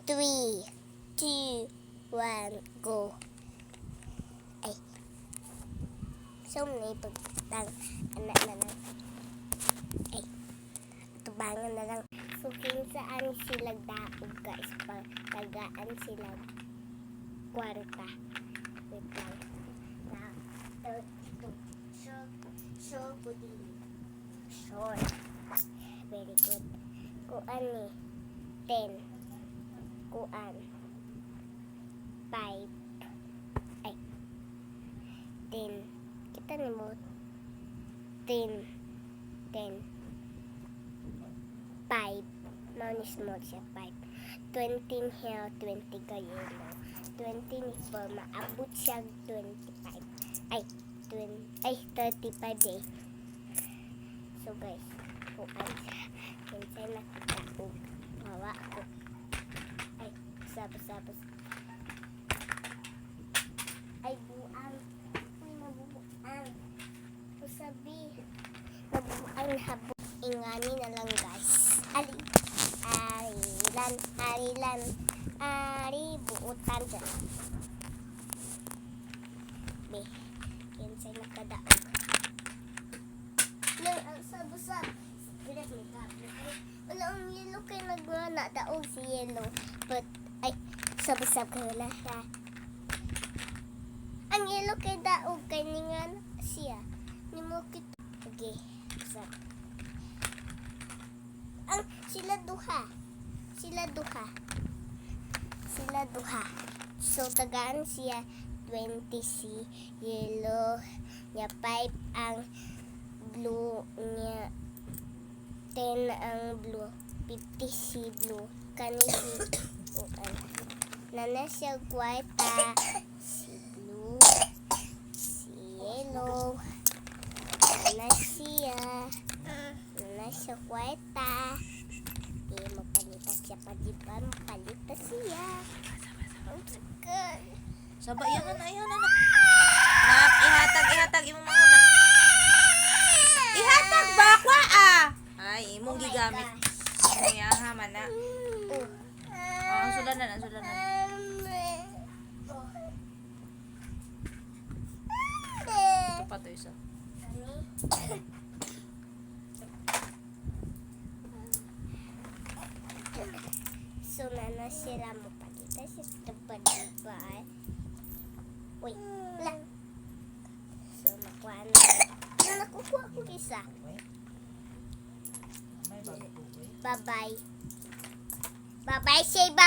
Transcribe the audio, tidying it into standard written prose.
3, 2, 1, go. Ay. So, may pagtang anak na lang. Ay. Tubangan na lang. So, kinsaan sila daog guys. Pagtagaan sila kwarta. Wait lang. Now, 32. So, pudin. Short. Very good. Kuan ni 10. Kuan 5. Ay 10. Kita ni mo 10 5. Mao ni small siya 5. 20 here, 20 ka yellow. 20 ni for maabot siya 25. Ay 35 eh. So guys, kuan siya. Kinsay nakita ko. Mawa ko. Ay, sabos. Ay, buang. Ay, nabubuang. Sabi, nabubuang habo. Ingani na lang guys. Ari, buutan dyan. Be, kinsay nakadaog. Sabos. Wala ang yellow kay nagmana daog si yellow. But, ay, sabos-sab ka wala siya. Ang yellow kay daog kay ningan siya. Nimukit. Okay, sab. Ang sila duha. So, tagaan siya 20 si yellow. Nya 5 ang blue niya. 10 ang blue. 50 si blue. Kani si nana siya kwarta. Si blue. Si yellow. Nana siya kwarta. Mapalitan siya pa diba? Mapalitan siya. Ang sakal. Sabay yan na. Nak, ihatag imong mga na. Ihatag bakwa ah. Ay, imong gigamit. Kaya haman na. Ang sulanan. Ito pa to isa. So, nana sila mo pakita siya sa diba? Uy, lang. So, nakuha na. Nakukuha ko isa. Bye-bye. Say bye-bye.